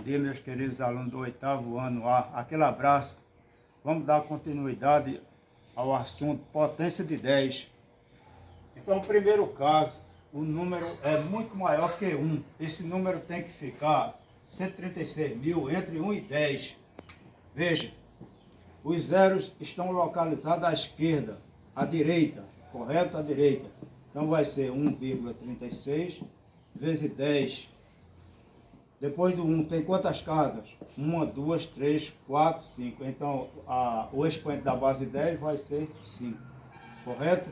dia, meus queridos alunos do 8º ano A. Aquele abraço. Vamos dar continuidade ao assunto potência de 10. Então, o primeiro caso, o número é muito maior que 1. Esse número tem que ficar 136.000 entre 1 e 10. Veja, os zeros estão localizados à esquerda, à direita, correto? À direita. Então, vai ser 1,36 vezes 10. Depois do 1 tem quantas casas? 1, 2, 3, 4, 5. Então, o expoente da base 10 vai ser 5. Correto?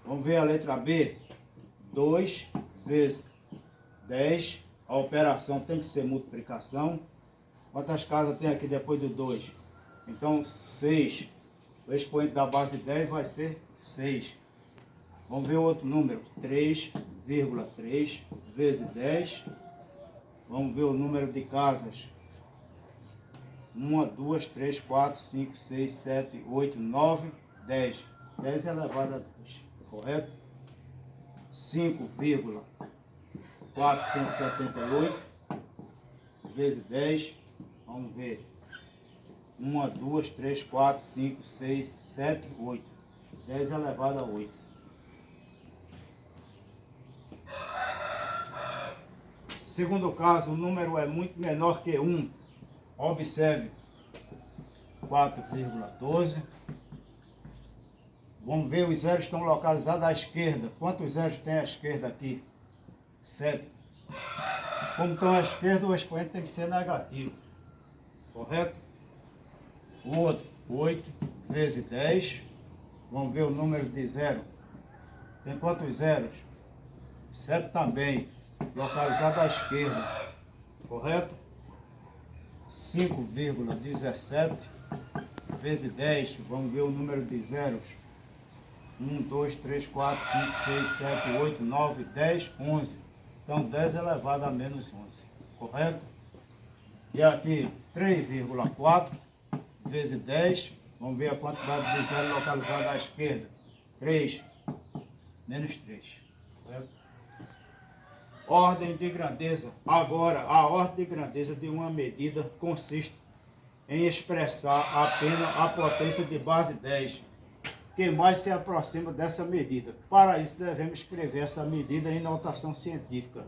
Vamos ver a letra B. 2 vezes 10. A operação tem que ser multiplicação. Quantas casas tem aqui depois do 2? Então, 6. O expoente da base 10 vai ser 6. Vamos ver o outro número. 3,3 vezes 10. Vamos ver o número de casas. 1, 2, 3, 4, 5, 6, 7, 8, 9, 10. 10 elevado a 2, correto? 5,478 vezes 10. Vamos ver. 1, 2, 3, 4, 5, 6, 7, 8. 10 elevado a 8. Segundo caso, o número é muito menor que 1. Observe. 4,12. Vamos ver, os zeros estão localizados à esquerda. Quantos zeros tem à esquerda aqui? 7. Como estão à esquerda, o expoente tem que ser negativo. Correto? O outro, 8 vezes 10. Vamos ver o número de zero. Tem quantos zeros? 7 também. Localizado à esquerda, correto? 5,17 vezes 10, vamos ver o número de zeros. 1, 2, 3, 4, 5, 6, 7, 8, 9, 10, 11. Então 10 elevado a menos 11, correto? E aqui 3,4 vezes 10, vamos ver a quantidade de zeros localizada à esquerda. 3, menos 3, correto? Ordem de grandeza. Agora, a ordem de grandeza de uma medida consiste em expressar apenas a potência de base 10, que mais se aproxima dessa medida. Para isso, devemos escrever essa medida em notação científica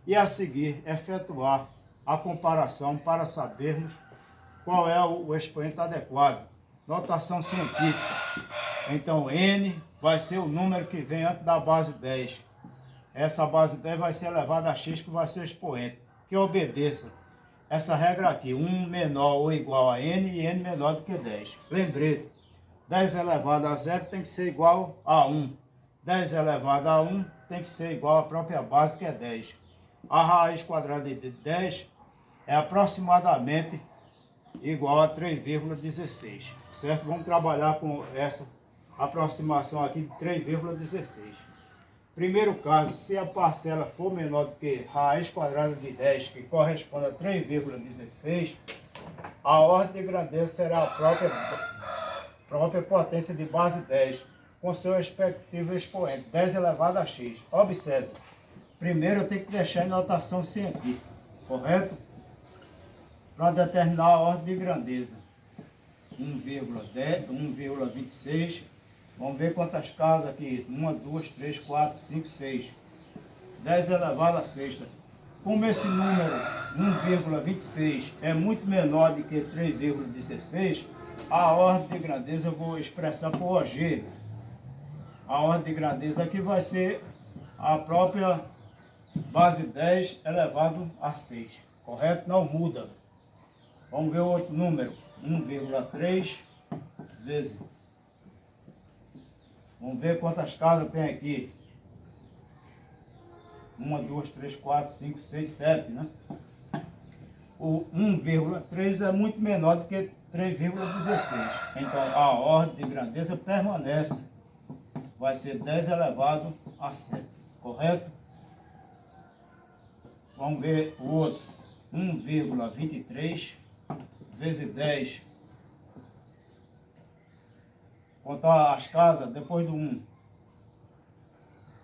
e, a seguir, efetuar a comparação para sabermos qual é o expoente adequado. Notação científica. Então, N vai ser o número que vem antes da base 10. Essa base 10 vai ser elevada a x, que vai ser o expoente. Que obedeça essa regra aqui. 1 menor ou igual a n e n menor do que 10. Lembrete. 10 elevado a 0 tem que ser igual a 1. 10 elevado a 1 tem que ser igual à própria base, que é 10. A raiz quadrada de 10 é aproximadamente igual a 3,16. Certo? Vamos trabalhar com essa aproximação aqui de 3,16. Primeiro caso, se a parcela for menor do que raiz quadrada de 10, que corresponde a 3,16, a ordem de grandeza será a própria potência de base 10, com seu respectivo expoente, 10 elevado a x. Observe, primeiro eu tenho que deixar em notação científica, correto? Para determinar a ordem de grandeza. 1,10, 1,26. Vamos ver quantas casas aqui. 1, 2, 3, 4, 5, 6. 10 elevado a sexta. Como esse número 1,26 é muito menor do que 3,16, a ordem de grandeza eu vou expressar por OG. A ordem de grandeza aqui vai ser a própria base 10 elevado a 6. Correto? Não muda. Vamos ver o outro número. 1,3 vezes. Vamos ver quantas casas tem aqui. 1, 2, 3, 4, 5, 6, 7, né? O 1,3 é muito menor do que 3,16. Então, a ordem de grandeza permanece. Vai ser 10 elevado a 7. Correto? Vamos ver o outro. 1,23 vezes 10. Contar as casas depois do 1.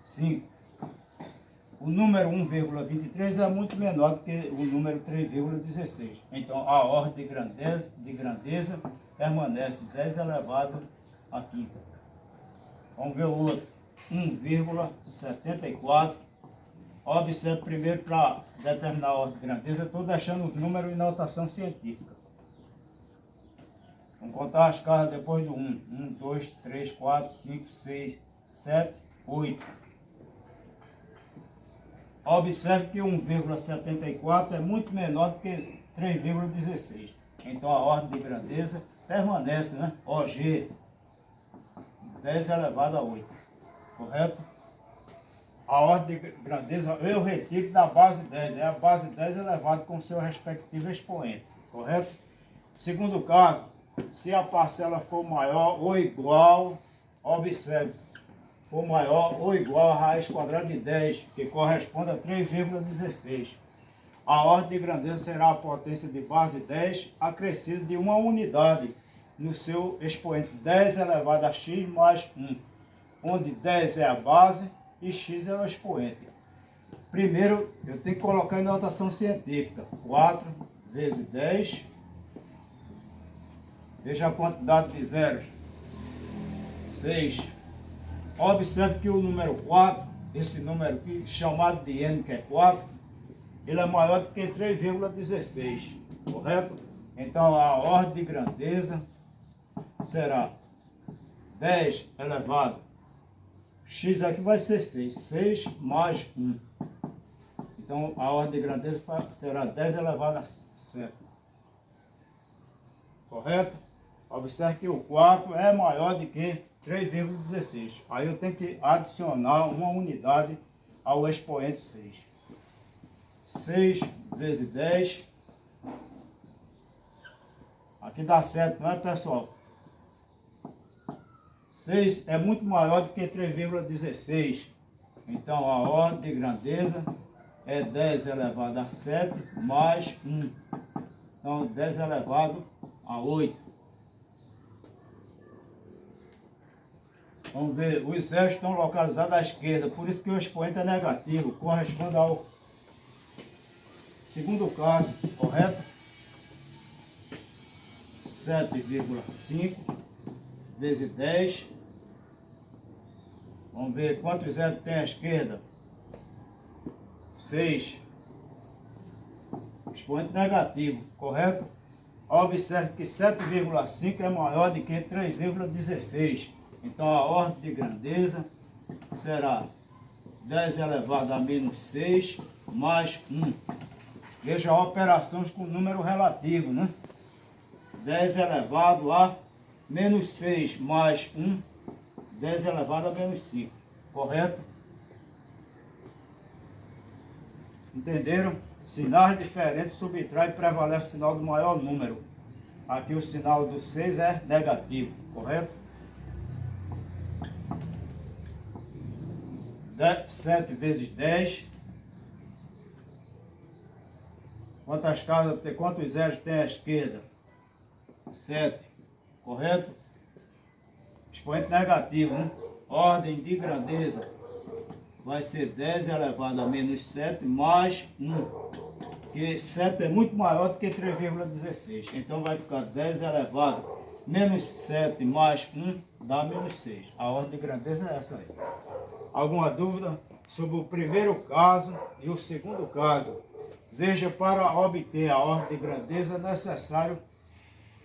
5. o número 1,23 é muito menor do que o número 3,16. Então, a ordem de grandeza permanece 10 elevado a quinta. Vamos ver o outro. 1,74. Observe primeiro, para determinar a ordem de grandeza, eu estou deixando o número em notação científica. Vamos contar as casas depois do 1. 1, 2, 3, 4, 5, 6, 7, 8. Observe que 1,74 é muito menor do que 3,16. Então a ordem de grandeza permanece, né? OG, 10 elevado a 8. Correto? A ordem de grandeza eu retiro da base 10. É a base 10 elevado com seu respectivo expoente. Correto? Segundo caso, se a parcela for maior ou igual, observe, for maior ou igual a raiz quadrada de 10, que corresponde a 3,16. A ordem de grandeza será a potência de base 10 acrescida de uma unidade no seu expoente 10 elevado a x mais 1, onde 10 é a base e x é o expoente. Primeiro, eu tenho que colocar em notação científica. 4 vezes 10. Veja a quantidade de zeros. 6. Observe que o número 4, esse número aqui, chamado de n, que é 4, ele é maior do que 3,16. Correto? Então, a ordem de grandeza será 10 elevado. X aqui vai ser 6. 6 mais 1. Então, a ordem de grandeza será 10 elevado a 7. Correto? Observe que o 4 é maior do que 3,16. Aí eu tenho que adicionar uma unidade ao expoente 6. 6 vezes 10. Aqui dá 7, não é, pessoal? 6 é muito maior do que 3,16. Então a ordem de grandeza é 10 elevado a 7 mais 1. Então 10 elevado a 8. Vamos ver, os zeros estão localizados à esquerda, por isso que o expoente é negativo, corresponde ao segundo caso, correto? 7,5 vezes 10. Vamos ver quantos zeros tem à esquerda. 6. Expoente negativo, correto? Observe que 7,5 é maior do que 3,16. Então a ordem de grandeza será 10 elevado a menos 6 mais 1. Veja operações com número relativo, né? 10 elevado a menos 6 mais 1, 10 elevado a menos 5. Correto? Entenderam? Sinais diferentes subtrai e prevalece o sinal do maior número. Aqui o sinal do 6 é negativo. Correto? 7 vezes 10. Quantas casas tem? Quantos zeros tem à esquerda? 7. Correto? Expoente negativo, né? Ordem de grandeza vai ser 10 elevado a menos 7 mais 1. Porque 7 é muito maior do que 3,16. Então vai ficar 10 elevado a menos 7 mais 1 dá menos 6. A ordem de grandeza é essa aí. Alguma dúvida sobre o primeiro caso e o segundo caso? Veja, para obter a ordem de grandeza é necessário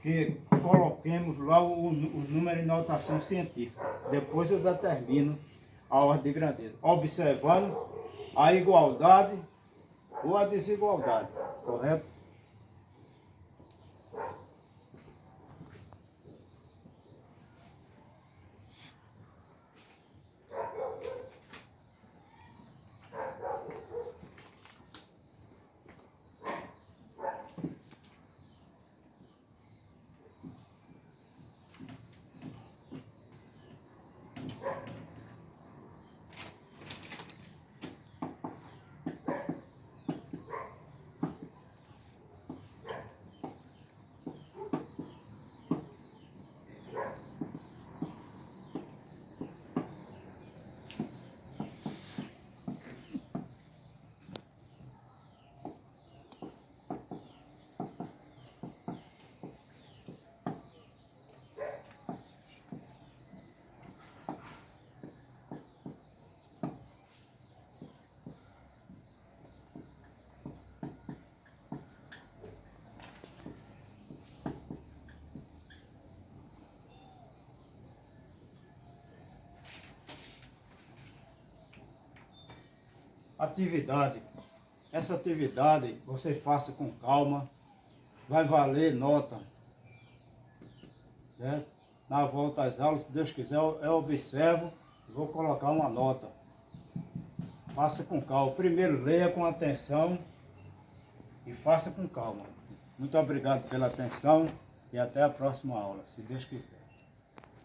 que coloquemos lá o número em notação científica. Depois eu determino a ordem de grandeza, observando a igualdade ou a desigualdade, correto? atividade. Essa atividade você faça com calma, vai valer nota, certo? Na volta às aulas, se Deus quiser, eu observo e vou colocar uma nota. Faça com calma. Primeiro leia com atenção e faça com calma. Muito obrigado pela atenção e até a próxima aula, se Deus quiser.